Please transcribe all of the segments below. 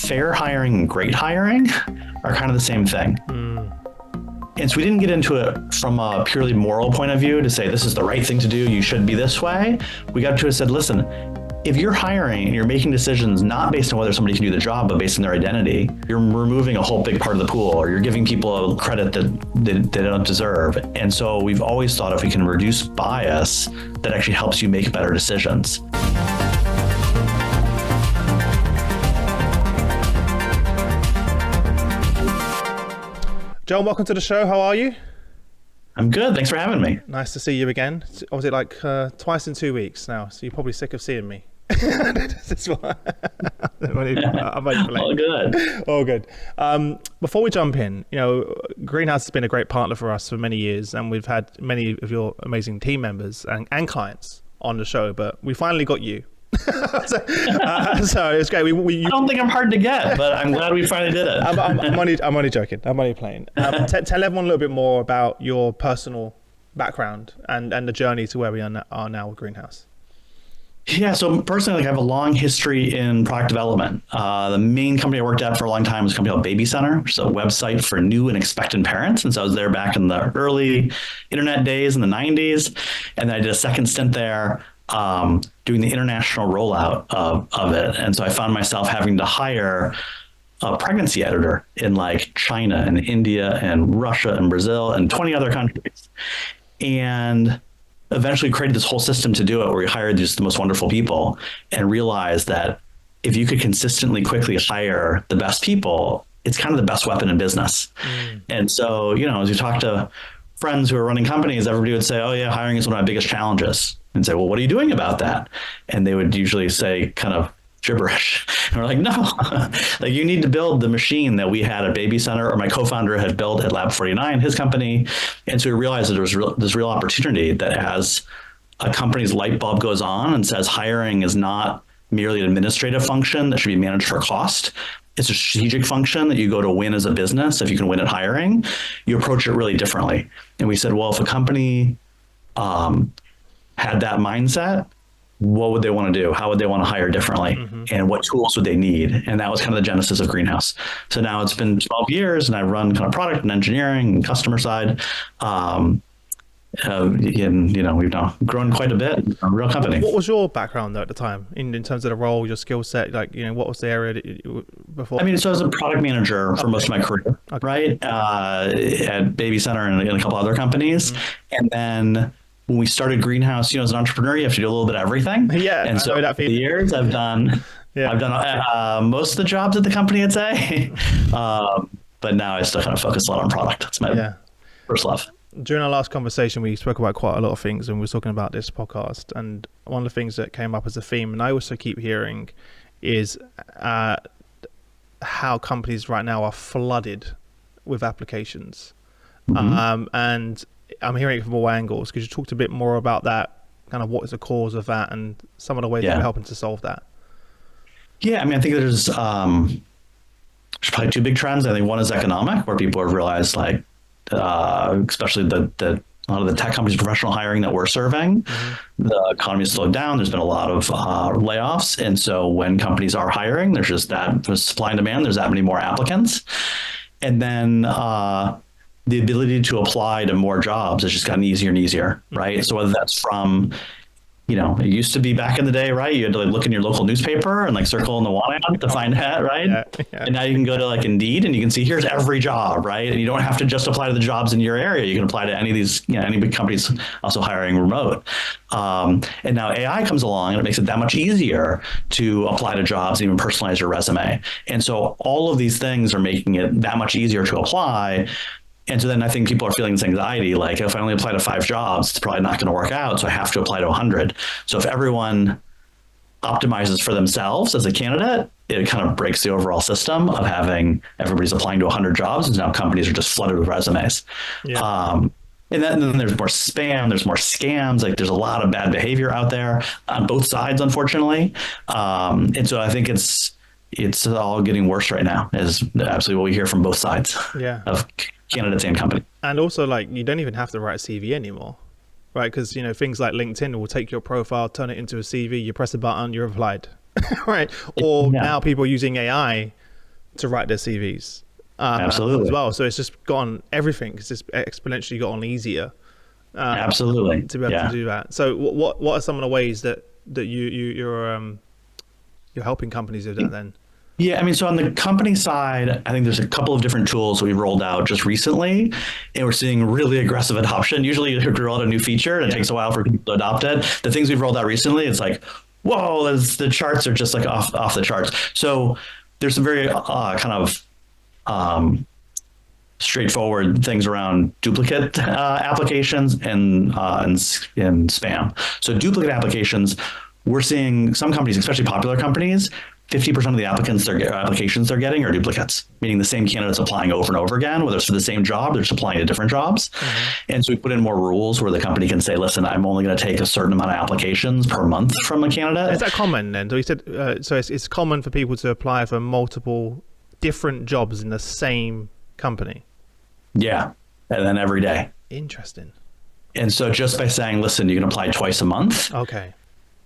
fair hiring and great hiring are kind of the same thing. And so we didn't get into it from a purely moral point of view to say, this is the right thing to do, you should be this way. We got to it and said, listen, if you're hiring and you're making decisions not based on whether somebody can do the job, but based on their identity, you're removing a whole big part of the pool, or you're giving people a credit that they don't deserve. And so we've always thought if we can reduce bias, that actually helps you make better decisions. Jon, welcome to the show. How are you? I'm good. Thanks for having me. Nice to see you again. Or was it like twice in 2 weeks now? So you're probably sick of seeing me. This one. All good. All good. Before we jump in, Greenhouse has been a great partner for us for many years, and we've had many of your amazing team members and clients on the show, but we finally got you. So it's great. I don't think I'm hard to get, but I'm glad we finally did it. I'm only joking. I'm only playing. Tell everyone a little bit more about your personal background and the journey to where we are now with Greenhouse. Yeah, so personally, I have a long history in product development. The main company I worked at for a long time was a company called Baby Center, which is a website for new and expectant parents. And so I was there back in the early internet days in the 90s. And then I did a second stint there doing the international rollout of it. And so I found myself having to hire a pregnancy editor in like China and India and Russia and Brazil and 20 other countries. And eventually created this whole system to do it, where we hired just the most wonderful people and realized that if you could consistently quickly hire the best people, it's kind of the best weapon in business. And so, as you talk to friends who are running companies, everybody would say, oh yeah, hiring is one of my biggest challenges. And say, well, what are you doing about that? And they would usually say kind of gibberish. And we're like, no, like you need to build the machine that we had at Baby Center, or my co-founder had built at Lab 49, his company. And so we realized that there was this real opportunity that as a company's light bulb goes on and says hiring is not merely an administrative function that should be managed for cost. It's a strategic function that you go to win as a business. If you can win at hiring, you approach it really differently. And we said, well, if a company had that mindset, what would they want to do? How would they want to hire differently? And what tools would they need? And that was kind of the genesis of Greenhouse. So now it's been 12 years and I run kind of product and engineering and customer side. And, we've now grown quite a bit, a real company. What was your background though at the time in terms of the role, your skill set? Like, what was the area that you, before? So I was a product manager for most of my career, right? At Baby Center and a couple other companies. And then when we started Greenhouse, as an entrepreneur, you have to do a little bit of everything. Yeah. And so over the years, I've done most of the jobs at the company, I'd say. But now I still kind of focus a lot on product. That's my first love. During our last conversation, we spoke about quite a lot of things, and we were talking about this podcast. And one of the things that came up as a theme, and I also keep hearing, is how companies right now are flooded with applications. And I'm hearing it from all angles. Could you talk a bit more about that, kind of what is the cause of that and some of the ways that you're helping to solve that? Yeah, I think there's probably two big trends. I think one is economic, where people have realized, like, especially a lot of the tech companies, professional hiring that we're serving, the economy has slowed down. There's been a lot of layoffs. And so when companies are hiring, there's supply and demand, there's that many more applicants. And then the ability to apply to more jobs has just gotten easier and easier, right? So whether that's from, it used to be back in the day, right? You had to look in your local newspaper and circle in the want ad to find that, right? Yeah. And now you can go to Indeed and you can see here's every job, right? And you don't have to just apply to the jobs in your area. You can apply to any of these, any big companies also hiring remote. And now AI comes along and it makes it that much easier to apply to jobs and even personalize your resume. And so all of these things are making it that much easier to apply. And so then I think people are feeling this anxiety, like if I only apply to 5 jobs, it's probably not going to work out. So I have to apply to 100. So if everyone optimizes for themselves as a candidate, it kind of breaks the overall system of having everybody's applying to 100 jobs. And now companies are just flooded with resumes. Yeah. And then there's more spam, there's more scams. There's a lot of bad behavior out there on both sides, unfortunately. And so I think it's all getting worse right now, is absolutely what we hear from both sides of candidates and company. And also, you don't even have to write a CV anymore, right? Because things like LinkedIn will take your profile, turn it into a CV, you press a button, you're applied, right? Or now people are using AI to write their CVs. Absolutely. As well. So it's just gotten everything. It's just exponentially gotten easier. Absolutely. To be able to do that. So what are some of the ways that you're helping companies do that then? Yeah, I mean, so on the company side, I think there's a couple of different tools that we've rolled out just recently, and we're seeing really aggressive adoption. Usually you roll out a new feature and it takes a while for people to adopt it. The things we've rolled out recently, it's like, whoa, the charts are just like off the charts. So there's some very straightforward things around duplicate applications and spam. So duplicate applications, we're seeing some companies, especially popular companies, 50% of the applications they're getting are duplicates, meaning the same candidates applying over and over again, whether it's for the same job, they're just applying to different jobs. And so we put in more rules where the company can say, listen, I'm only going to take a certain amount of applications per month from a candidate. Is that common then? So you said, so it's common for people to apply for multiple different jobs in the same company? Yeah. And then every day. Interesting. And so just by saying, listen, you can apply twice a month. Okay.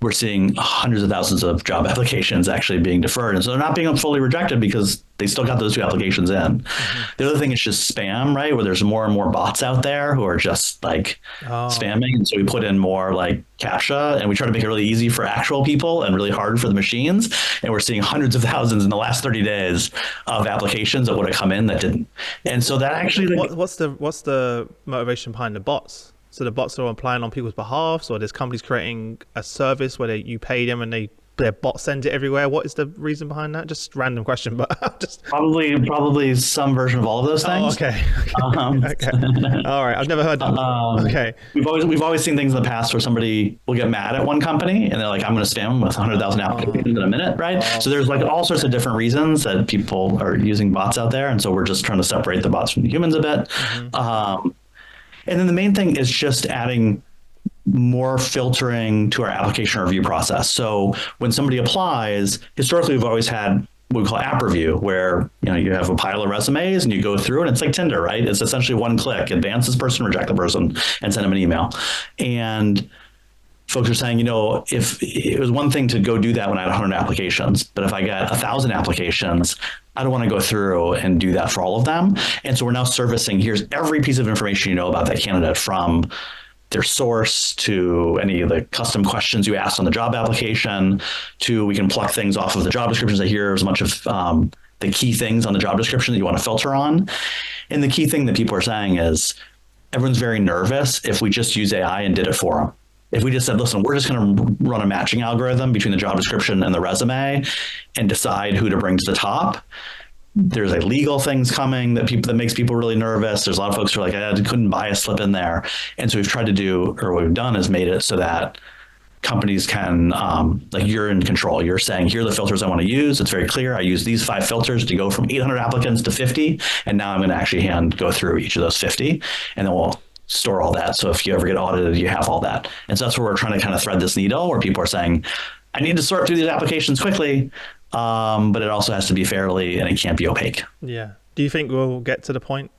We're seeing hundreds of thousands of job applications actually being deferred. And so they're not being fully rejected because they still got those two applications in. The other thing is just spam, right? Where there's more and more bots out there who are just like spamming. And so we put in more like CAPTCHA, and we try to make it really easy for actual people and really hard for the machines. And we're seeing hundreds of thousands in the last 30 days of applications that would have come in that didn't. And so that actually... What's the motivation behind the bots? So the bots are applying on people's behalf, or there's companies creating a service where you pay them and their bot sends it everywhere. What is the reason behind that? Just random question, but just probably some version of all of those things. Oh, okay. Okay. All right. I've never heard that. Okay. We've always seen things in the past where somebody will get mad at one company and they're like, I'm going to spam them with 100,000 applications in a minute, right? So there's like all sorts of different reasons that people are using bots out there, and so we're just trying to separate the bots from the humans a bit. And then the main thing is just adding more filtering to our application review process. So when somebody applies, historically, we've always had what we call app review, where you have a pile of resumes and you go through, and it's like Tinder, right? It's essentially one click: advance this person, reject the person, and send them an email. And folks are saying, if it was one thing to go do that when I had 100 applications, but if I get 1,000 applications, I don't want to go through and do that for all of them. And so we're now servicing, here's every piece of information you know about that candidate, from their source to any of the custom questions you asked on the job application, to we can pluck things off of the job descriptions. I hear as much of the key things on the job description that you want to filter on. And the key thing that people are saying is everyone's very nervous if we just use AI and did it for them. If we just said, listen, we're just going to run a matching algorithm between the job description and the resume and decide who to bring to the top, there's like legal things coming that makes people really nervous. There's a lot of folks who are like, I couldn't bias slip in there. And so we've tried to do, or what we've done is made it so that companies can, like, you're in control. You're saying, here are the filters I want to use. It's very clear. I use these 5 filters to go from 800 applicants to 50. And now I'm going to actually go through each of those 50. And then we'll store all that. So if you ever get audited, you have all that. And so that's where we're trying to kind of thread this needle, where people are saying, I need to sort through these applications quickly, but it also has to be fairly, and it can't be opaque. Yeah. Do you think we'll get to the point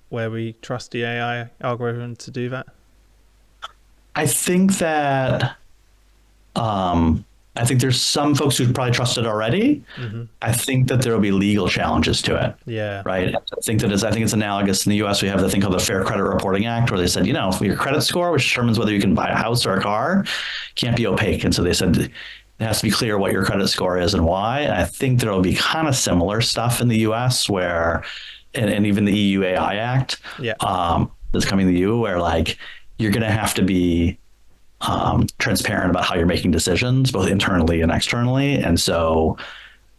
where we trust the AI algorithm to do that? I think that there's some folks who probably trust it already. I think that there will be legal challenges to it. Yeah. Right. I think it's analogous. In the U.S., we have the thing called the Fair Credit Reporting Act, where they said, your credit score, which determines whether you can buy a house or a car, can't be opaque. And so they said it has to be clear what your credit score is and why. And I think there will be kind of similar stuff in the U.S. where, and even the EU AI Act, that's coming to the EU, where like you're going to have to be transparent about how you're making decisions, both internally and externally. And so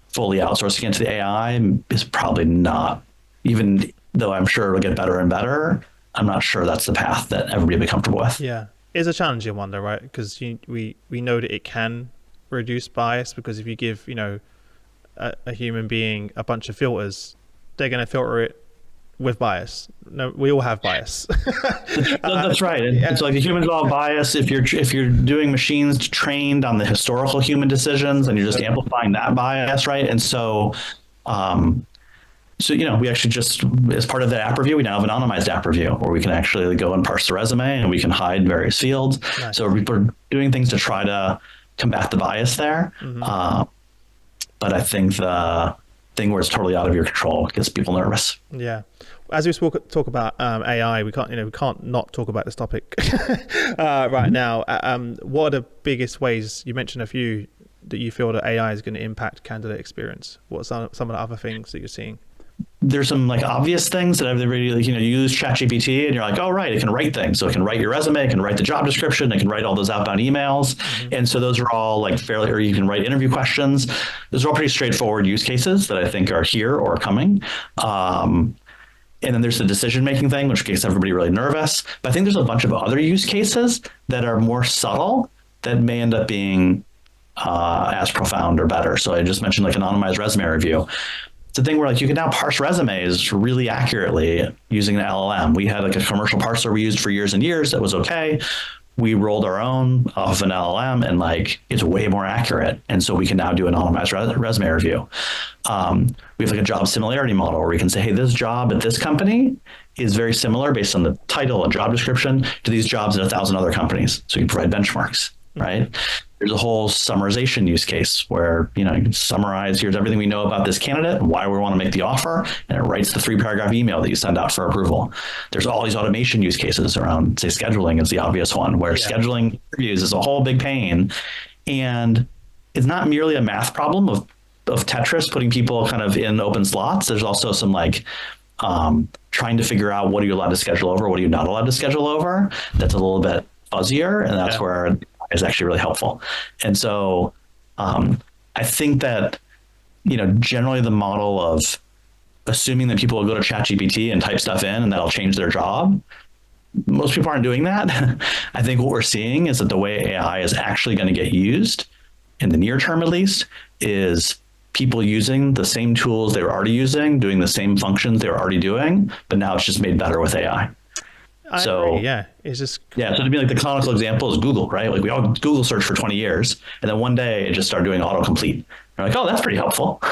fully outsourcing it to the AI is probably not, even though I'm sure it'll get better and better, I'm not sure that's the path that everybody will be comfortable with. Yeah. It's a challenging one though, right? Because we know that it can reduce bias, because if you give, a human being a bunch of filters, they're going to filter it with bias. No, we all have bias. That's right. It's like the humans all have bias. If you're doing machines trained on the historical human decisions, and you're just amplifying that bias, right? And so, we actually just, as part of the app review, we now have an anonymized app review where we can actually go and parse the resume, and we can hide various fields. Nice. So we're doing things to try to combat the bias there. But I think the thing where it's totally out of your control. It gets people nervous. Yeah. As we talk about AI, we can't not talk about this topic right now. What are the biggest ways, you mentioned a few, that you feel that AI is going to impact candidate experience? What are some of the other things that you're seeing? There's some like obvious things that everybody, like, you use ChatGPT and you're like, oh, right, it can write things. So it can write your resume, it can write the job description, it can write all those outbound emails. And so those are all like fairly, or you can write interview questions. Those are all pretty straightforward use cases that I think are here or coming. And then there's the decision-making thing, which gets everybody really nervous. But I think there's a bunch of other use cases that are more subtle that may end up being as profound or better. So I just mentioned like anonymized resume review. It's a thing where like you can now parse resumes really accurately using an LLM. We had like a commercial parser we used for years and years that was okay. We rolled our own off an LLM and like it's way more accurate. And so we can now do anonymized resume review. We have like a job similarity model where we can say, hey, this job at this company is very similar based on the title and job description to these jobs at 1,000 other companies. So you can provide benchmarks, right? There's a whole summarization use case where, you can summarize, here's everything we know about this candidate and why we want to make the offer. And it writes the 3-paragraph email that you send out for approval. There's all these automation use cases around, say, scheduling is the obvious one, where scheduling interviews is a whole big pain. And it's not merely a math problem of Tetris, putting people kind of in open slots. There's also some like trying to figure out what are you allowed to schedule over, what are you not allowed to schedule over. That's a little bit fuzzier. And that's where is actually really helpful. And so I think that, generally the model of assuming that people will go to ChatGPT and type stuff in and that'll change their job, most people aren't doing that. I think what we're seeing is that the way AI is actually going to get used in the near term, at least, is people using the same tools they were already using, doing the same functions they were already doing, but now it's just made better with AI. I agree, yeah. It's just so to be like the canonical example is Google, right? Like we all Google search for 20 years, and then one day it just started doing autocomplete. We're like, oh, that's pretty helpful.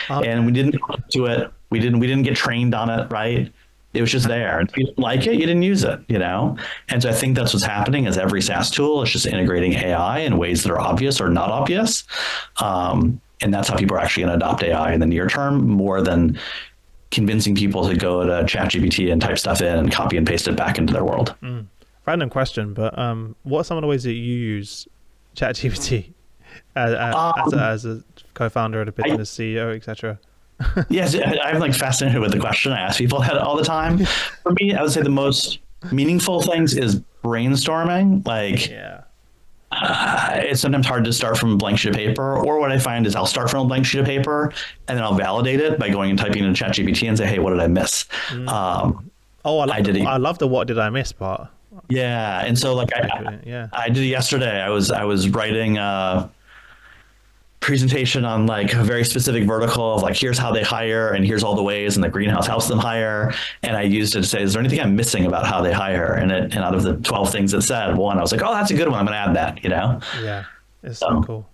And we didn't do it. We didn't get trained on it, right? It was just there. And if you didn't like it, you didn't use it, And so I think that's what's happening is every SaaS tool is just integrating AI in ways that are obvious or not obvious. And that's how people are actually going to adopt AI in the near term, more than convincing people to go to ChatGPT and type stuff in and copy and paste it back into their world. Random question, but what are some of the ways that you use ChatGPT as a co-founder of a business, CEO, etc.? Yes, I'm like fascinated with the question. I ask people that all the time. For me, I would say the most meaningful things is brainstorming. It's sometimes hard to start from a blank sheet of paper, or what I find is I'll start from a blank sheet of paper and then I'll validate it by going and typing in ChatGPT and say, hey, what did I miss? I love the what did I miss part. Yeah. And so like I did it yesterday. I was writing a presentation on like a very specific vertical of like, here's how they hire and here's all the ways and the greenhouse helps them hire. And I used it to say, is there anything I'm missing about how they hire? And out of the 12 things it said, one, I was like, oh, that's a good one. I'm going to add that, Yeah, it's so cool.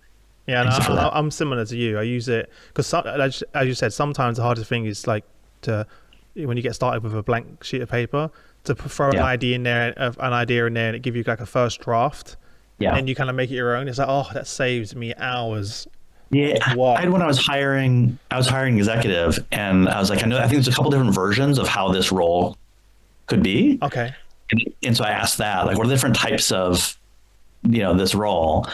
Yeah, and I'm similar to you. I use it because, as you said, sometimes the hardest thing is like when you get started with a blank sheet of paper, to throw an idea in there, and it give you like a first draft. Yeah. And you kind of make it your own. It's like, oh, that saves me hours. Yeah, I had when I was hiring executive, and I was like, I think there's a couple different versions of how this role could be. Okay. And so I asked that, like, what are the different types of, this role?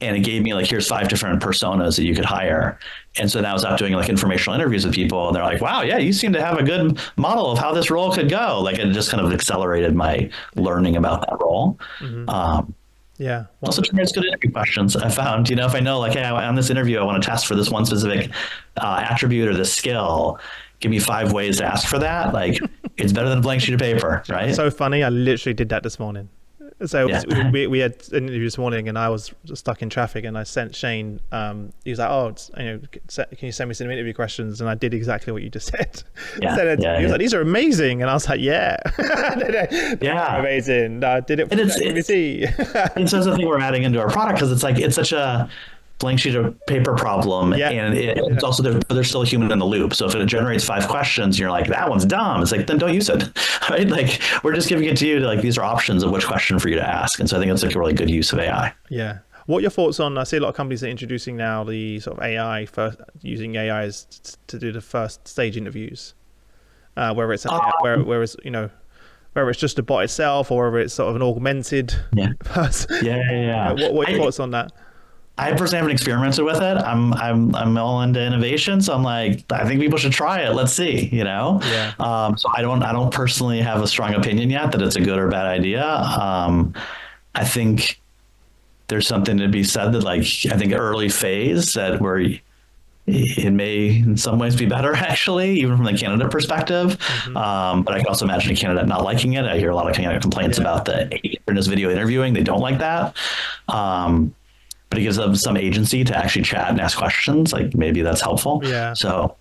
And it gave me like, here's 5 different personas that you could hire. And so now I was out doing like informational interviews with people, and they're like, wow, yeah, you seem to have a good model of how this role could go. Like it just kind of accelerated my learning about that role. Yeah. Also generates good interview questions. I found, if I know like, hey, on this interview, I want to test for this one specific attribute or this skill, give me 5 ways to ask for that. Like it's better than a blank sheet of paper, right? So funny. I literally did that this morning. So we had an interview this morning and I was stuck in traffic and I sent Shane, he was like, oh, can you send me some interview questions? And I did exactly what you just said. He was like, these are amazing. And I was like, yeah. Amazing. I did it for ChatGPT. And so it's the thing we're adding into our product because it's like, it's such a blank sheet of paper problem. And it's also, there's still a human in the loop. So if it generates 5 questions, you're like, that one's dumb. It's like, then don't use it, right? Like we're just giving it to you to like, these are options of which question for you to ask. And so I think it's like a really good use of AI. Yeah. What are your thoughts on? I see a lot of companies are introducing now the sort of AI first, using AI to do the first stage interviews, whether it's whether it's just a bot itself or whether it's sort of an augmented person. What are your thoughts on that? I personally haven't experimented with it. I'm all into innovation, so I'm like, I think people should try it. Let's see, So I don't personally have a strong opinion yet that it's a good or bad idea. I think there's something to be said that, like, I think early phase that where it may in some ways be better, actually, even from the candidate perspective. But I can also imagine a candidate not liking it. I hear a lot of candidate complaints about the asynchronous video interviewing. They don't like that. But it gives them some agency to actually chat and ask questions. Like, maybe that's helpful. Yeah. So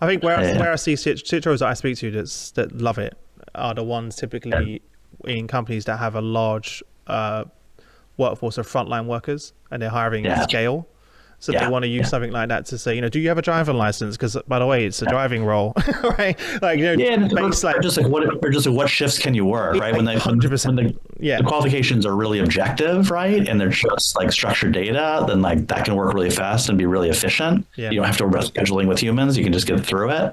I think where I see CTOs that I speak to that love it are the ones typically in companies that have a large workforce of frontline workers, and they're hiring at scale. So they want to use something like that to say, do you have a driving license? Because, by the way, it's a driving role, right? Like, what shifts can you work, right? When the qualifications are really objective, right, and they're just like structured data, then like that can work really fast and be really efficient. You don't have to worry about scheduling with humans; you can just get through it.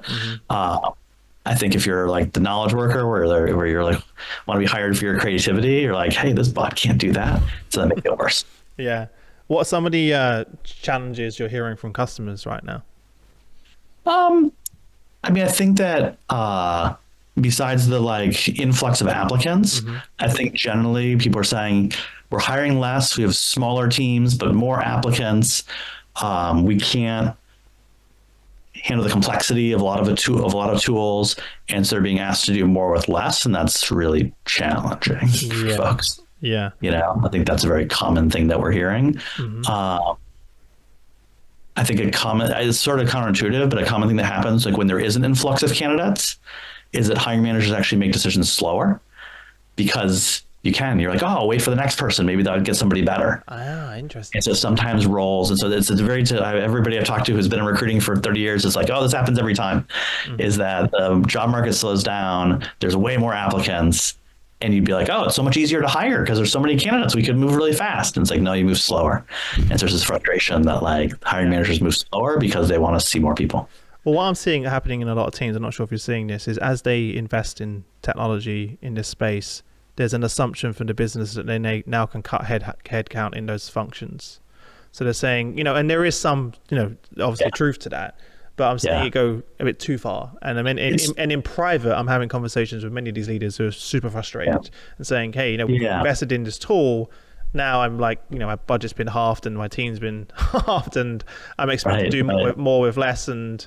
I think if you're like the knowledge worker, where you're like want to be hired for your creativity, you're like, hey, this bot can't do that, so that makes it worse. Yeah. What are some of the challenges you're hearing from customers right now? I mean, I think that besides the like influx of applicants, I think generally people are saying we're hiring less. We have smaller teams, but more applicants. We can't handle the complexity of a lot of tools, and so they're being asked to do more with less, and that's really challenging for folks. Yeah. I think that's a very common thing that we're hearing. I think it's sort of counterintuitive, but a common thing that happens, like when there is an influx of candidates, is that hiring managers actually make decisions slower because you're like, oh, I'll wait for the next person. Maybe that would get somebody better. Ah, interesting. And so sometimes roles, and so it's everybody I've talked to who's been in recruiting for 30 years is like, oh, this happens every time, is that the job market slows down. There's way more applicants. And you'd be like, oh, it's so much easier to hire because there's so many candidates. We could move really fast. And it's like, no, you move slower. And so there's this frustration that like hiring managers move slower because they want to see more people. Well, what I'm seeing happening in a lot of teams, I'm not sure if you're seeing this, is as they invest in technology in this space, there's an assumption from the business that they now can cut headcount in those functions. So they're saying, and there is some, obviously truth to that. But I'm saying it go a bit too far. And I mean, in private, I'm having conversations with many of these leaders who are super frustrated and saying, hey, we've invested in this tool. Now I'm like, my budget's been halved and my team's been halved, and I'm expected to do more with less. And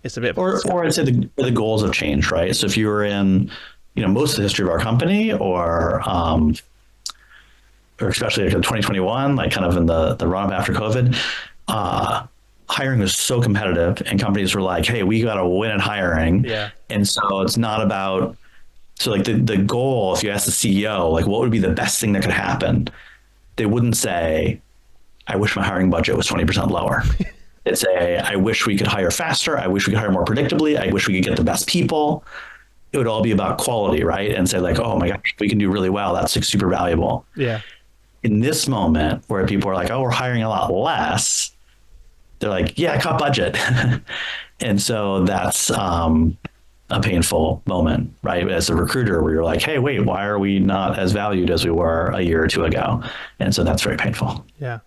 it's a bit. Or I'd say the goals have changed, right? So if you were in, most of the history of our company, or especially like in 2021, like kind of in the run up after COVID, hiring was so competitive, and companies were like, hey, we got to win at hiring. And so it's not about, so like the goal, if you ask the CEO, like what would be the best thing that could happen? They wouldn't say, I wish my hiring budget was 20% lower. They'd say, I wish we could hire faster. I wish we could hire more predictably. I wish we could get the best people. It would all be about quality, right? And say like, oh my gosh, we can do really well. That's like super valuable. In this moment where people are like, oh, we're hiring a lot less, they're like, yeah, cut budget. And so that's a painful moment, right? As a recruiter, where you're like, hey, wait, why are we not as valued as we were a year or two ago? And so that's very painful. Yeah.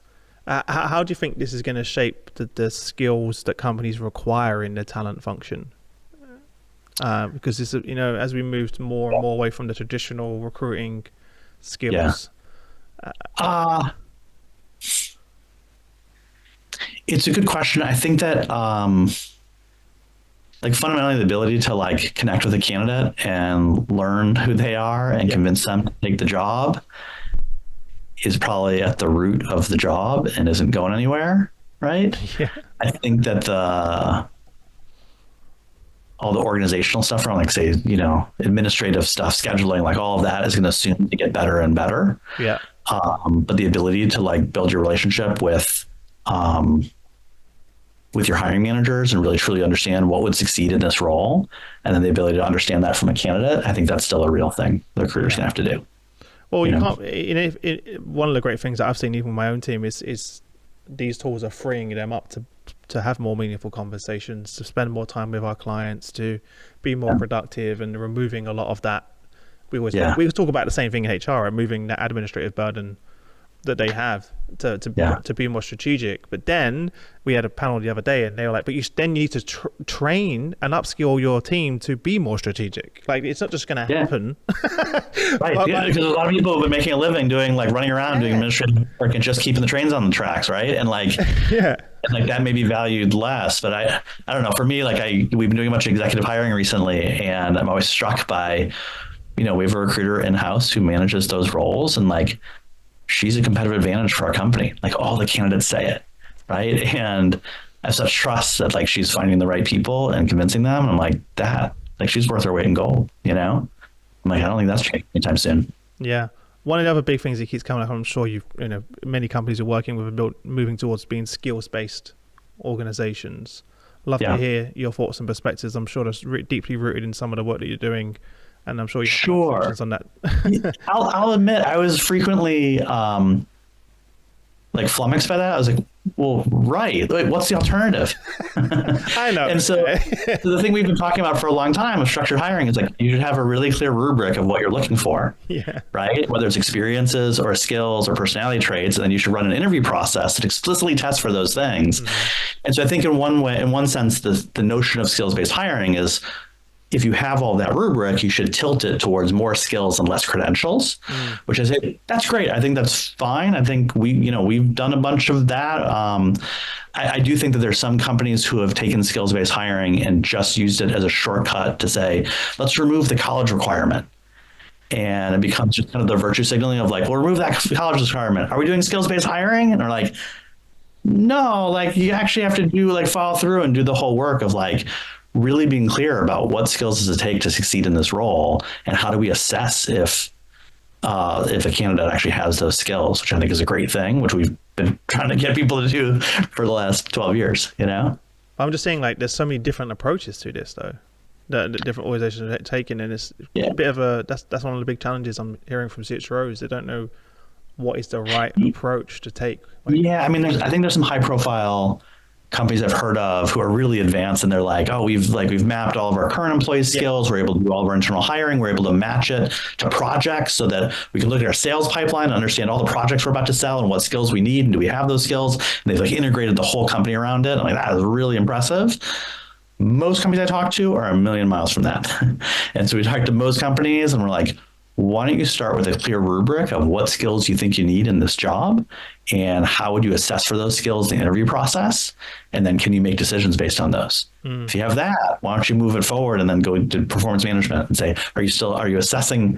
How do you think this is going to shape the skills that companies require in the talent function? Because this, as we moved more and more away from the traditional recruiting skills. It's a good question. I think that like fundamentally the ability to like connect with a candidate and learn who they are and convince them to take the job is probably at the root of the job and isn't going anywhere, right? I think that all the organizational stuff around, like, say, administrative stuff, scheduling, like all of that is going to soon get better and better. But the ability to like build your relationship with your hiring managers and really truly understand what would succeed in this role, and then the ability to understand that from a candidate, I think that's still a real thing the recruiter's gonna have to do. Well, you can't. One of the great things that I've seen even with my own team is these tools are freeing them up to have more meaningful conversations, to spend more time with our clients, to be more productive, and removing a lot of that. We always talk about the same thing in HR, removing that administrative burden that they have to be more strategic. But then we had a panel the other day, and they were like, but you need to train and upskill your team to be more strategic. Like, it's not just going to happen. Right. Because a lot of people have been making a living doing, like, running around doing administrative work and just keeping the trains on the tracks, right? And like, and like that may be valued less. But I don't know. For me, like, we've been doing a bunch of executive hiring recently, and I'm always struck by, we have a recruiter in-house who manages those roles, and like, she's a competitive advantage for our company. Like, all the candidates say it, right? And I have such trust that, like, she's finding the right people and convincing them. And I'm like, she's worth her weight in gold, I'm like, I don't think that's changing anytime soon. Yeah. One of the other big things that keeps coming up, I'm sure many companies are working with moving towards being skills-based organizations. Love to hear your thoughts and perspectives. I'm sure that's deeply rooted in some of the work that you're doing. And I'm sure you have questions on that. I'll admit, I was frequently like flummoxed by that. I was like, well, right. Wait, what's the alternative? I know. And so the thing we've been talking about for a long time of structured hiring is, like, you should have a really clear rubric of what you're looking for. Yeah. Right. Whether it's experiences or skills or personality traits, and then you should run an interview process that explicitly tests for those things. Mm-hmm. And so I think in one sense, the notion of skills-based hiring is, if you have all that rubric, you should tilt it towards more skills and less credentials, which I say, that's great. I think that's fine. I think we've done a bunch of that. I do think that there's some companies who have taken skills-based hiring and just used it as a shortcut to say, let's remove the college requirement. And it becomes just kind of the virtue signaling of, like, we'll remove that college requirement. Are we doing skills-based hiring? And they're like, no, like, you actually have to do, like, follow through and do the whole work of, like, really being clear about what skills does it take to succeed in this role, and how do we assess if a candidate actually has those skills, which I think is a great thing, which we've been trying to get people to do for the last 12 years, I'm just saying, like, there's so many different approaches to this, though, that different organizations are taking, and it's a bit of that's one of the big challenges I'm hearing from CHROs. They don't know what is the right approach to take. I mean, I think there's some high profile companies I've heard of who are really advanced, and they're like, oh, we've mapped all of our current employees' skills. We're able to do all of our internal hiring. We're able to match it to projects so that we can look at our sales pipeline and understand all the projects we're about to sell and what skills we need, and do we have those skills? And they've, like, integrated the whole company around it. I'm like, that is really impressive. Most companies I talk to are a million miles from that. And so we talk to most companies, and we're like, why don't you start with a clear rubric of what skills you think you need in this job, and how would you assess for those skills in the interview process? And then can you make decisions based on those? If you have that, why don't you move it forward and then go to performance management and say, are you assessing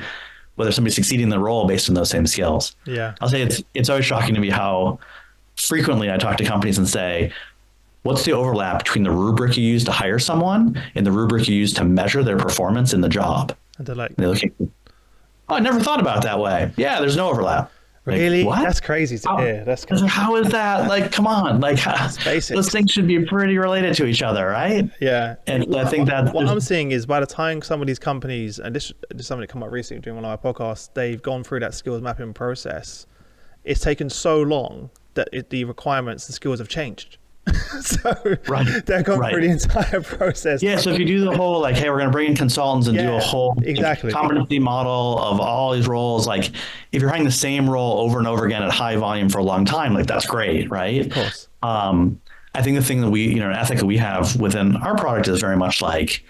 whether somebody's succeeding in the role based on those same skills? Yeah. I'll say it's always shocking to me how frequently I talk to companies and say, what's the overlap between the rubric you use to hire someone and the rubric you use to measure their performance in the job? And they're like, oh, I never thought about it that way. Yeah, there's no overlap. Really? Like, what? That's crazy to hear. That's crazy. How is that? Like, come on. Like, those things should be pretty related to each other, right? Yeah. And I think that what I'm seeing is, by the time some of these companies, and this is something that come up recently during one of our podcasts, they've gone through that skills mapping process. It's taken so long that the requirements, the skills have changed. So they're going through the entire process. Yeah, so if you do the whole, like, hey, we're going to bring in consultants and do a whole competency model of all these roles, like, if you're hiring the same role over and over again at high volume for a long time, like, that's great, right? Of course. I think the thing that we, an ethic that we have within our product is very much like,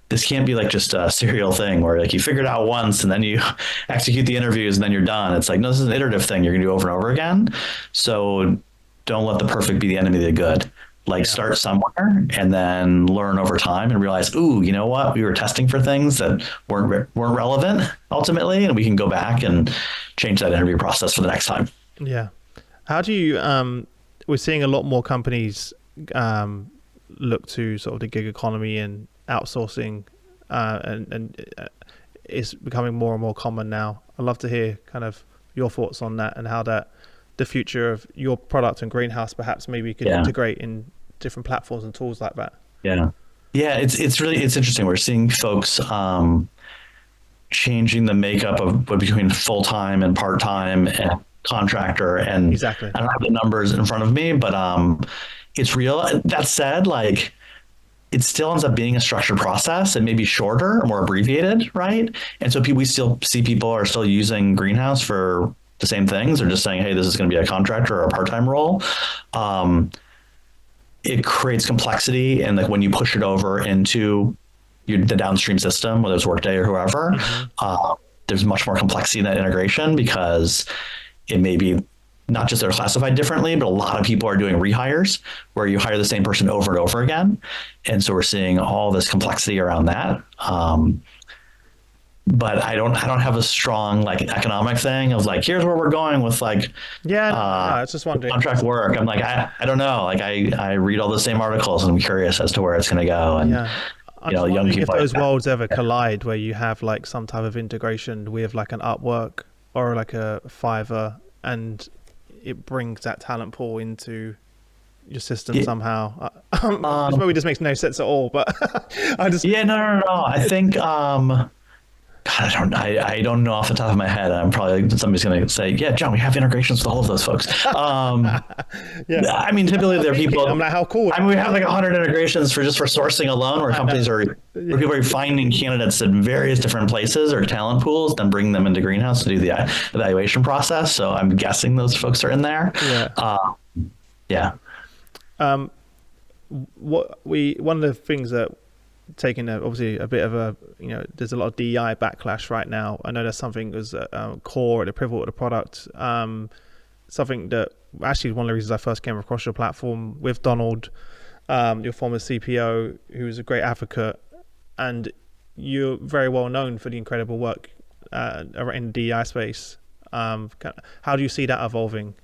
this can't be like just a serial thing where, like, you figure it out once and then you execute the interviews and then you're done. It's like, no, this is an iterative thing you're going to do over and over again. So don't let the perfect be the enemy of the good. Like, start somewhere and then learn over time and realize, ooh, you know what? We were testing for things that weren't relevant ultimately, and we can go back and change that interview process for the next time. Yeah. How do you, we're seeing a lot more companies look to sort of the gig economy and outsourcing, and it's becoming more and more common now. I'd love to hear kind of your thoughts on that, and how that the future of your product and Greenhouse perhaps maybe could integrate in different platforms and tools like that. Yeah. It's interesting. We're seeing folks changing the makeup of between full-time and part-time and contractor. And Exactly. I don't have the numbers in front of me, but it's real. That said, like, it still ends up being a structured process. It may be shorter or more abbreviated, right? And so we still see people are still using Greenhouse for the same things. They're just saying, hey, this is going to be a contractor or a part-time role. It creates complexity, and like when you push it over into the downstream system, whether it's Workday or whoever, there's much more complexity in that integration, because it may be not just they're classified differently, but a lot of people are doing rehires where you hire the same person over and over again. And so we're seeing all this complexity around that. But I don't have a strong like economic thing of like, here's where we're going with like, no, it's just wondering. Contract work. I'm like, I don't know. Like I read all the same articles and I'm curious as to where it's going to go. And young people. If those worlds ever collide, where you have like some type of integration with like an Upwork or like a Fiverr, and it brings that talent pool into your system somehow. This movie just makes no sense at all. But I just no. I think God, I don't know off the top of my head. I'm probably somebody's going to say, yeah, John, we have integrations with all of those folks. I mean, typically there are people. I'm like, how cool. I mean, we have like 100 integrations for sourcing alone, where companies where people are finding candidates in various different places or talent pools, then bring them into Greenhouse to do the evaluation process. So I'm guessing those folks are in there. One of the things that taking obviously a bit of a, there's a lot of DEI backlash right now. I know that's something that's core at the pivot of the product. Something that actually one of the reasons I first came across your platform with Donald, your former CPO, who is a great advocate, and you're very well known for the incredible work in the DEI space. How do you see that evolving?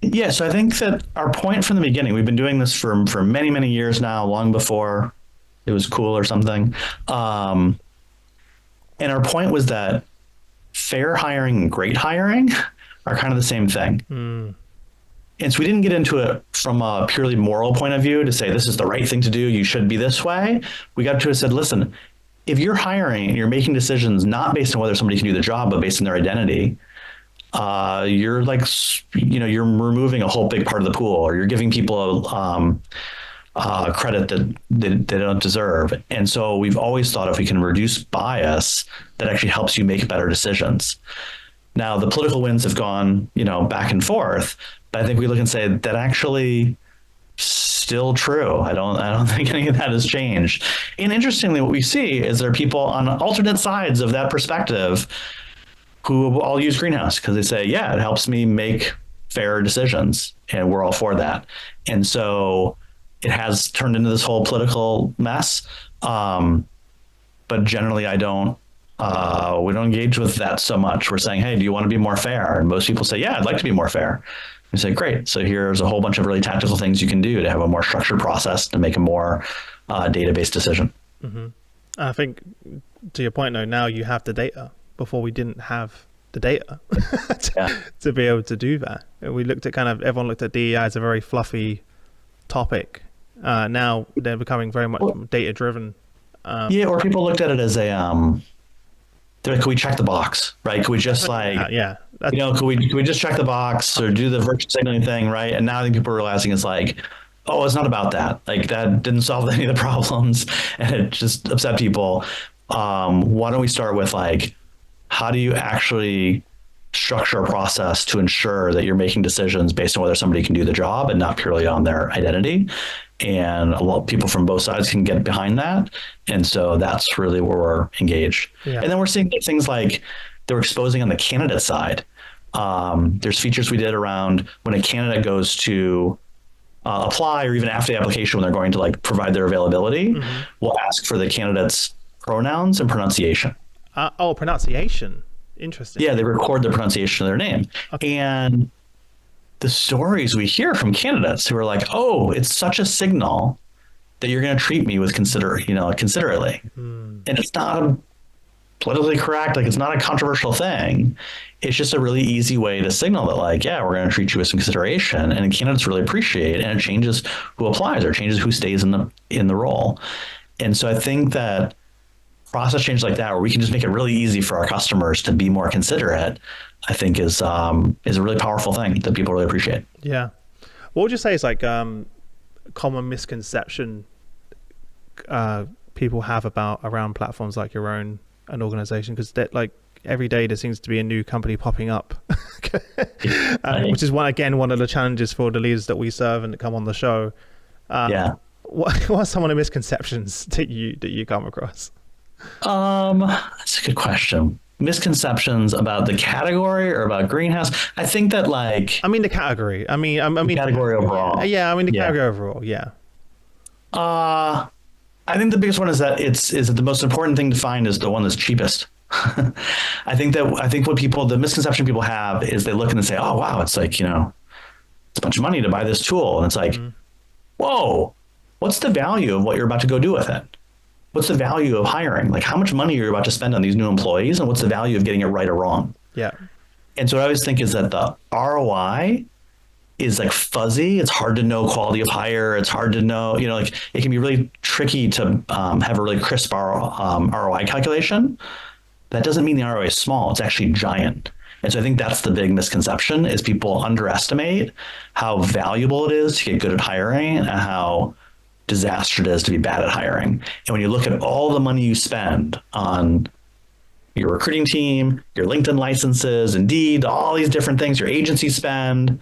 Yeah, so I think that our point from the beginning, we've been doing this for many, many years now, long before it was cool or something. And our point was that fair hiring and great hiring are kind of the same thing. And so we didn't get into it from a purely moral point of view to say, this is the right thing to do, you should be this way. We got to it and said, listen, if you're hiring and you're making decisions not based on whether somebody can do the job, but based on their identity, you're like, you're removing a whole big part of the pool, or you're giving people credit that they don't deserve. And so we've always thought if we can reduce bias, that actually helps you make better decisions. Now, the political winds have gone, back and forth, but I think we look and say that actually still true. I don't think any of that has changed. And interestingly, what we see is there are people on alternate sides of that perspective who all use Greenhouse because they say, yeah, it helps me make fair decisions, and we're all for that. And so it has turned into this whole political mess. But generally, we don't engage with that so much. We're saying, hey, do you want to be more fair? And most people say, yeah, I'd like to be more fair. We say, great. So here's a whole bunch of really tactical things you can do to have a more structured process to make a more data-based decision. Mm-hmm. I think to your point, though, now you have the data. Before we didn't have the data to be able to do that. We looked at everyone looked at DEI as a very fluffy topic. Now they're becoming very much data driven. Or people looked at it as they're like, can we check the box, right? Could we just could we just check the box or do the virtual signaling thing, right? And now I think people are realizing it's like, oh, it's not about that. Like that didn't solve any of the problems, and it just upset people. Why don't we start with like, how do you actually structure a process to ensure that you're making decisions based on whether somebody can do the job and not purely on their identity? And a lot of people from both sides can get behind that. And so that's really where we're engaged. Yeah. And then we're seeing things like they're exposing on the candidate side. There's features we did around when a candidate goes to apply, or even after the application when they're going to like provide their availability, we'll ask for the candidate's pronouns and pronunciation. Pronunciation. Interesting. Yeah, they record the pronunciation of their name. Okay. And the stories we hear from candidates who are like, oh, it's such a signal that you're going to treat me with considerately. And it's not politically correct. Like, it's not a controversial thing. It's just a really easy way to signal that, like, yeah, we're going to treat you with some consideration. And candidates really appreciate it. And it changes who applies or changes who stays in the role. And so I think that process change like that, where we can just make it really easy for our customers to be more considerate, I think is a really powerful thing that people really appreciate. Yeah. What would you say is like common misconception people have around platforms like your own an organization? Because like every day there seems to be a new company popping up, which is one of the challenges for the leaders that we serve and that come on the show. What are some of the misconceptions that you come across? That's a good question. Misconceptions about the category or about greenhouse? I think that the category. I mean category overall. Yeah, the category overall. Yeah. I think the biggest one is that that the most important thing to find is the one that's cheapest. I think the misconception people have is they look and they say, oh wow, it's like, it's a bunch of money to buy this tool. And it's like, whoa, what's the value of what you're about to go do with it? What's the value of hiring? Like how much money you're about to spend on these new employees, and what's the value of getting it right or wrong? Yeah. And so what I always think is that the ROI is like fuzzy. It's hard to know quality of hire. It's hard to know, it can be really tricky to have a really crisp ROI calculation. That doesn't mean the ROI is small. It's actually giant. And so I think that's the big misconception is people underestimate how valuable it is to get good at hiring and how disaster it is to be bad at hiring. And when you look at all the money you spend on your recruiting team, your LinkedIn licenses, Indeed, all these different things, your agency spend,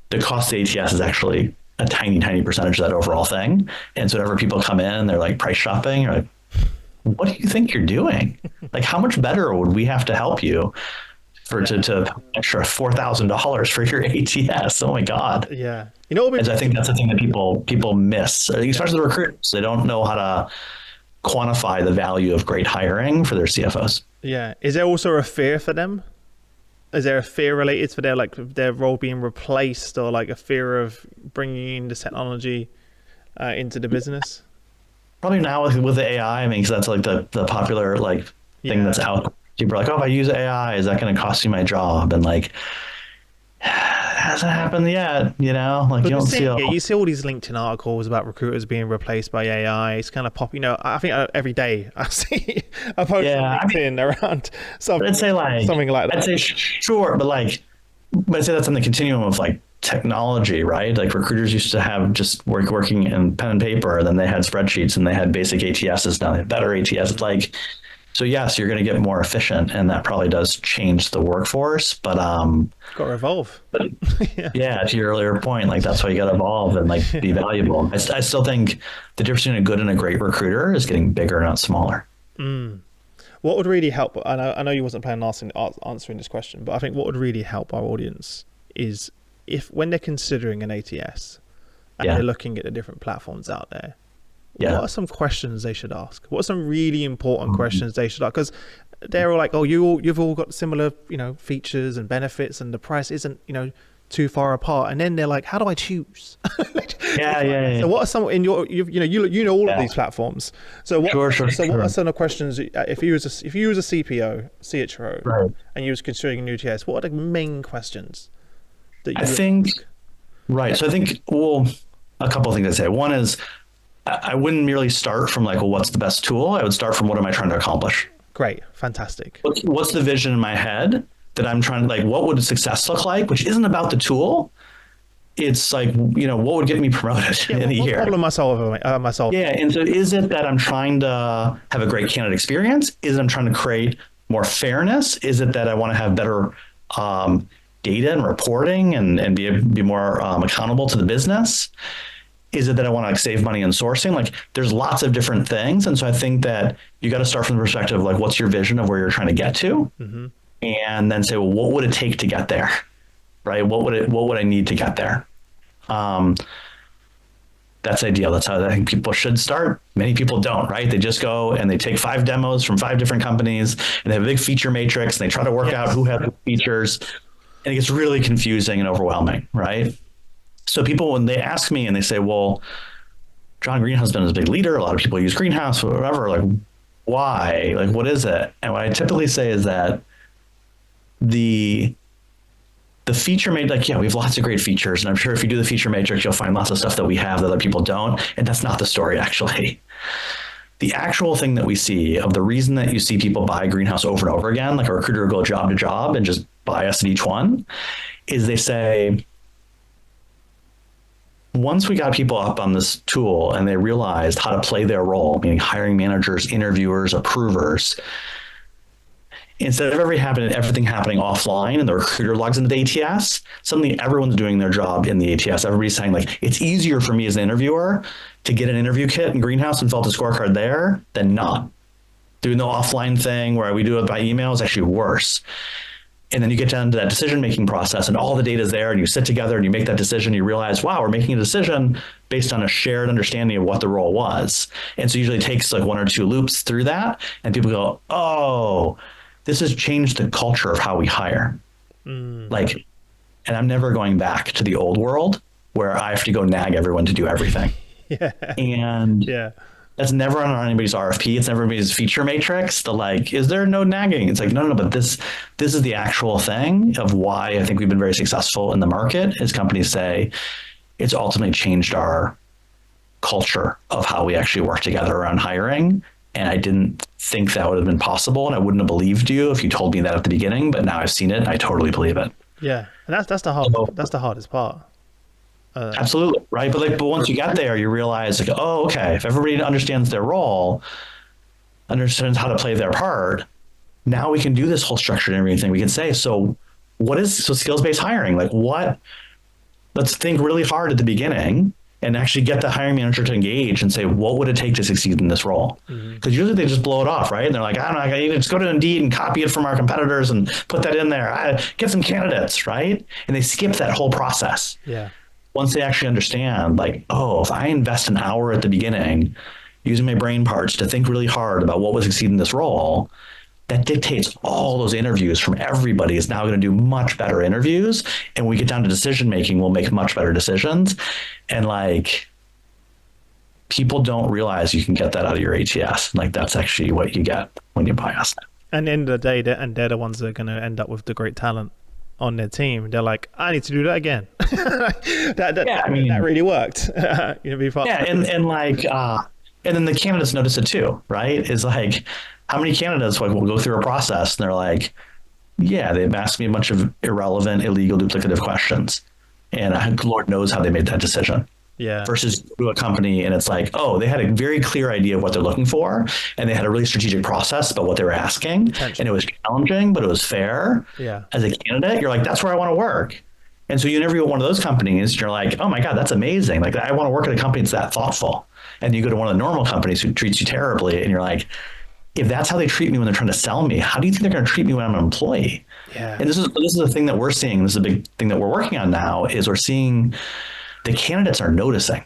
the cost of ATS is actually a tiny, tiny percentage of that overall thing. And so whenever people come in, they're like price shopping, you're like, what do you think you're doing? Like, how much better would we have to help you to extra $4,000 for your ATS? Oh my God. Yeah. And I think that's the thing that people miss, especially the recruiters. They don't know how to quantify the value of great hiring for their CFOs. Yeah. Is there also a fear for them? Is there a fear related to their role being replaced, or like a fear of bringing in this technology into the business? Probably now with the AI, because that's like the popular thing that's out. People are like, oh, if I use AI, is that going to cost you my job? And hasn't happened yet, you don't see you see all these LinkedIn articles about recruiters being replaced by AI. It's kind of pop, I think every day I see a post on LinkedIn around something like that. I'd say sure, but I'd say that's on the continuum of technology, right? Like recruiters used to have just working in pen and paper, then they had spreadsheets and they had basic ATSs. Now they have better ATS. So yes, you're going to get more efficient, and that probably does change the workforce. But got to evolve. But yeah, to your earlier point, that's why you got to evolve and be valuable. I still think the difference between a good and a great recruiter is getting bigger, not smaller. What would really help? I know you wasn't planning on answering this question, but I think what would really help our audience is if when they're considering an ATS and they're looking at the different platforms out there. What are some questions they should ask? What are some really important questions they should ask? Because they're all like, oh, you've all got similar, features and benefits, and the price isn't, too far apart. And then they're like, how do I choose? So what are some in you know all of these platforms? So what? What are some of the questions if you was a CPO, CHRO, right, and you was considering a new ATS? What are the main questions that you ask? Right. So I think a couple of things I'd say. One is, I wouldn't merely start from what's the best tool. I would start from what am I trying to accomplish? Great. Fantastic. What's the vision in my head that I'm trying to what would success look like, which isn't about the tool. It's what would get me promoted in a year? What problem am I solving? Yeah. And so is it that I'm trying to have a great candidate experience? Is it I'm trying to create more fairness? Is it that I want to have better data and reporting and be more accountable to the business? Is it that I want to save money in sourcing? There's lots of different things. And so I think that you got to start from the perspective of what's your vision of where you're trying to get to? Mm-hmm. And then say, well, what would it take to get there? Right? What would I need to get there? That's ideal. That's how I think people should start. Many people don't, right? They just go and they take 5 demos from 5 different companies and they have a big feature matrix and they try to work out who has the features. And it gets really confusing and overwhelming, right? So people, when they ask me and they say, well, John, Greenhouse has been a big leader. A lot of people use Greenhouse, whatever. Why? What is it? And what I typically say is that the feature matrix, we have lots of great features. And I'm sure if you do the feature matrix, you'll find lots of stuff that we have that other people don't. And that's not the story, actually. the actual thing that we see of the reason that you see people buy Greenhouse over and over again, like a recruiter will go job to job and just buy us at each one, is they say, once we got people up on this tool and they realized how to play their role, meaning hiring managers, interviewers, approvers, instead of everything happening offline and the recruiter logs into the ATS, suddenly everyone's doing their job in the ATS. Everybody's saying, like, it's easier for me as an interviewer to get an interview kit in Greenhouse and fill out the scorecard there than not. Doing the offline thing where we do it by email is actually worse. And then you get down to that decision-making process and all the data is there and you sit together and you make that decision. You realize, wow, we're making a decision based on a shared understanding of what the role was. And so usually it takes like 1 or 2 loops through that. And people go, oh, this has changed the culture of how we hire. Like, and I'm never going back to the old world where I have to go nag everyone to do everything. And that's never on anybody's RFP. It's never anybody's feature matrix. The like, is there no nagging? It's like, no, but this is the actual thing of why I think we've been very successful in the market, is companies say it's ultimately changed our culture of how we actually work together around hiring. And I didn't think that would have been possible, and I wouldn't have believed you if you told me that at the beginning. But now I've seen it, and I totally believe it. Yeah, and that's the hardest part. Absolutely, right. But once you get there, you realize, like, oh, okay, if everybody understands their role, understands how to play their part, now we can do this whole structured interviewing thing. We can say, so skills-based hiring, like what? Let's think really hard at the beginning and actually get the hiring manager to engage and say, what would it take to succeed in this role? Because usually they just blow it off, right? And they're like, I don't know, I need to just go to Indeed and copy it from our competitors and put that in there. Get some candidates, right? And they skip that whole process. Yeah. Once they actually understand, like, oh, if I invest an hour at the beginning using my brain parts to think really hard about what would succeed in this role, that dictates all those interviews from everybody is now going to do much better interviews. And when we get down to decision making, we'll make much better decisions. And like, people don't realize you can get that out of your ATS. Like, that's actually what you get when you buy us. And at the end of the day, they're the ones that are going to end up with the great talent on their team. They're like, I need to do that again. That really worked. And then the candidates notice it too, right? Is like, how many candidates will go through a process and they're like, yeah, they've asked me a bunch of irrelevant, illegal, duplicative questions. And Lord knows how they made that decision. Yeah. Versus to a company and it's like, oh, they had a very clear idea of what they're looking for. And they had a really strategic process about what they were asking. And it was challenging, but it was fair. Yeah. As a candidate, you're like, that's where I want to work. And so you interview at one of those companies, you're like, oh my God, that's amazing. Like, I want to work at a company that's that thoughtful. And you go to one of the normal companies who treats you terribly and you're like, if that's how they treat me when they're trying to sell me, how do you think they're going to treat me when I'm an employee? Yeah. And this is the thing that we're seeing. This is a big thing that we're working on now, is we're seeing the candidates are noticing.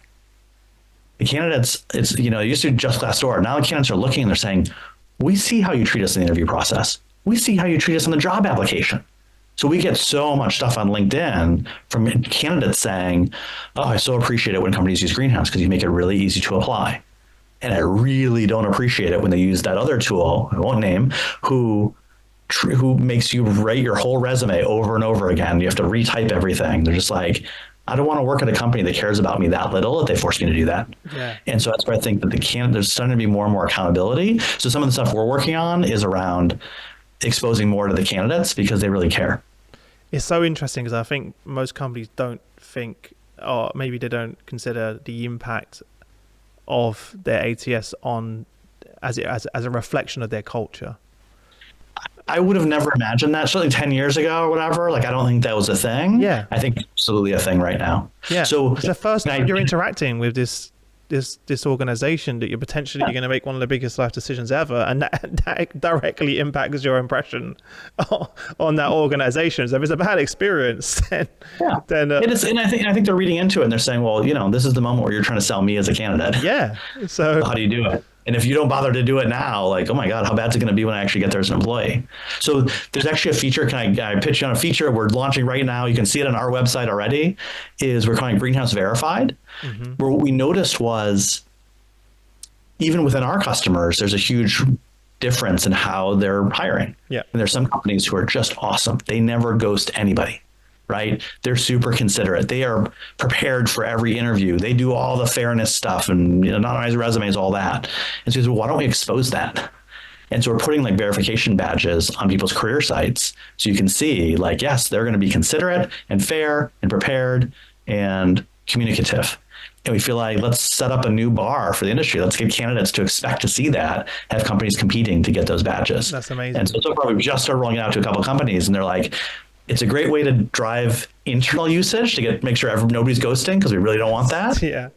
The candidates, it used to be just Glassdoor. Now the candidates are looking and they're saying, we see how you treat us in the interview process. We see how you treat us in the job application. So we get so much stuff on LinkedIn from candidates saying, oh, I so appreciate it when companies use Greenhouse because you make it really easy to apply. And I really don't appreciate it when they use that other tool, I won't name, who makes you write your whole resume over and over again. You have to retype everything. They're just like, I don't want to work at a company that cares about me that little that they force me to do that. Yeah. And so that's where I think that there's starting to be more and more accountability. So some of the stuff we're working on is around exposing more to the candidates because they really care. It's so interesting because I think most companies don't think, or maybe they don't consider the impact of their ATS on as a reflection of their culture. I would have never imagined that, certainly 10 years ago or whatever. Like, I don't think that was a thing. Yeah. I think it's absolutely a thing right now. Yeah. So it's the first time you're interacting with this organization that you're potentially going to make one of the biggest life decisions ever, and that directly impacts your impression on that organization. So if it's a bad experience, then and I think they're reading into it and they're saying, well, this is the moment where you're trying to sell me as a candidate. Yeah. So how do you do it? And if you don't bother to do it now, like, oh my God, how bad is it going to be when I actually get there as an employee? So there's actually a feature. Can I pitch you on a feature we're launching right now? You can see it on our website already. We're calling it Greenhouse Verified. Mm-hmm. Where what we noticed was, even within our customers, there's a huge difference in how they're hiring. Yeah. And there's some companies who are just awesome. They never ghost anybody, right? They're super considerate. They are prepared for every interview. They do all the fairness stuff and anonymize resumes, all that. And so he said, well, why don't we expose that? And so we're putting like verification badges on people's career sites so you can see like, yes, they're going to be considerate and fair and prepared and communicative. And we feel like let's set up a new bar for the industry. Let's get candidates to expect to see that, have companies competing to get those badges. That's amazing. And so far we've just started rolling it out to a couple of companies, and they're like, it's a great way to drive internal usage to make sure nobody's ghosting, because we really don't want that. Yeah.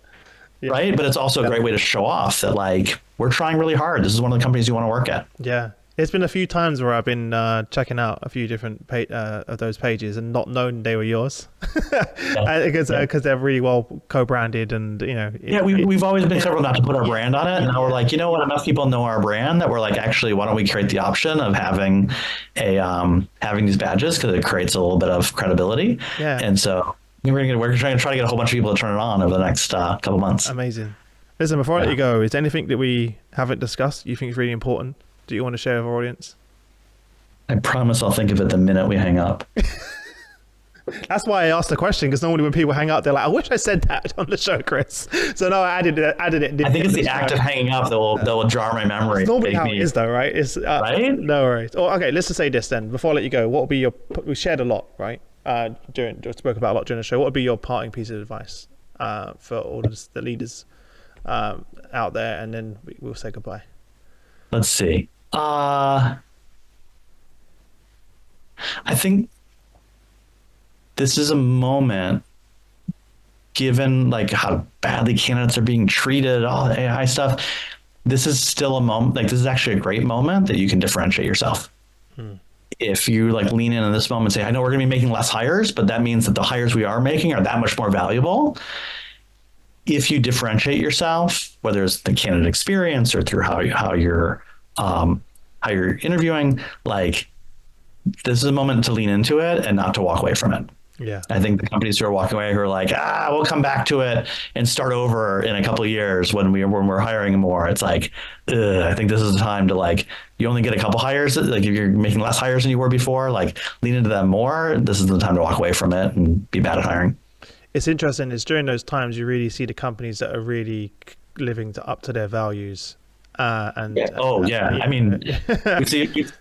Right. But it's also a great way to show off that like we're trying really hard. This is one of the companies you want to work at. Yeah. It's been a few times where I've been checking out a few different of those pages and not known they were yours, because they're really well co-branded, and we've always been careful not to put our brand on it. And now we're like, you know what, enough people know our brand that we're like, actually, why don't we create the option of having having these badges, because it creates a little bit of credibility. Yeah. And so we're trying to get a whole bunch of people to turn it on over the next couple months. Amazing. Listen, before I let you go, is there anything that we haven't discussed you think is really important? Do you want to share with our audience? I promise I'll think of it the minute we hang up. That's why I asked the question, because normally when people hang up, they're like, I wish I said that on the show, Chris. So no, I added it. I think it's the act of hanging up that will jar my memory. It's normally how it is though, right? It's, right? No worries. Oh, okay, let's just say this then. Before I let you go, what would be we shared a lot, right? Spoke about a lot during the show. What would be your parting piece of advice for all the leaders out there? And then we'll say goodbye. Let's see. I think this is a moment, given like how badly candidates are being treated, all the AI stuff. This is still a moment, like this is actually a great moment that you can differentiate yourself. If you like lean in this moment and say, I know we're going to be making less hires, but that means that the hires we are making are that much more valuable. If you differentiate yourself, whether it's the candidate experience or through how you're interviewing, like this is a moment to lean into it and not to walk away from it. Yeah. I think the companies who are walking away who are like, we'll come back to it and start over in a couple of years when we're hiring more. It's like, I think this is the time to like, you only get a couple hires. Like if you're making less hires than you were before, like lean into them more. This is the time to walk away from it and be bad at hiring. It's interesting. It's during those times you really see the companies that are really living up to their values. I mean,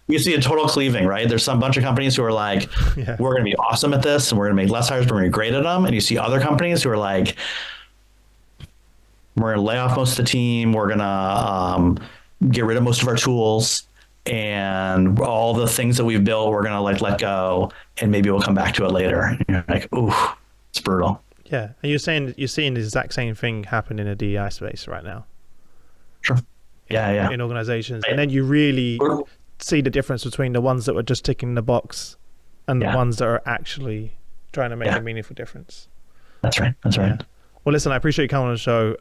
we see a total cleaving, right? There's some bunch of companies who are like, we're going to be awesome at this and we're going to make less hires, but we're going to be great at them. And you see other companies who are like, we're going to lay off most of the team. We're going to get rid of most of our tools, and all the things that we've built, we're going to like let go, and maybe we'll come back to it later. And you're like, ooh, it's brutal. Yeah. And you're seeing the exact same thing happen in a DEI space right now. Sure. Yeah. In organizations. And then you really see the difference between the ones that were just ticking the box and the ones that are actually trying to make a meaningful difference. That's right. Well, listen, I appreciate you coming on the show.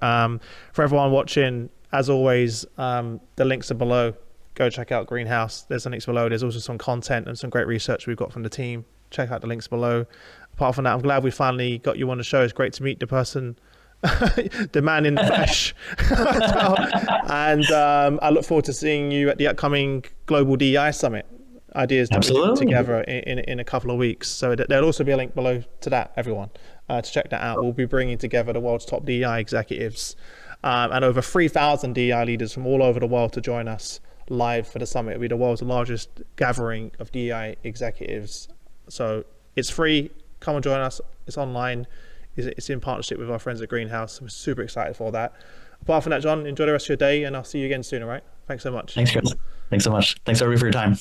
For everyone watching, as always, the links are below. Go check out Greenhouse. There's the links below. There's also some content and some great research we've got from the team. Check out the links below. Apart from that, I'm glad we finally got you on the show. It's great to meet the person, the man in the flesh. And I look forward to seeing you at the upcoming Global DEI Summit. Ideas to put together in a couple of weeks. So there'll also be a link below to that, everyone, to check that out. We'll be bringing together the world's top DEI executives and over 3,000 DEI leaders from all over the world to join us live for the summit. It'll be the world's largest gathering of DEI executives. So it's free. Come and join us. It's online. It's in partnership with our friends at Greenhouse. We're super excited for that. Apart from that, Jon, enjoy the rest of your day, and I'll see you again soon, all right? Thanks so much. Thanks, Chris. Thanks so much. Thanks, everybody, for your time.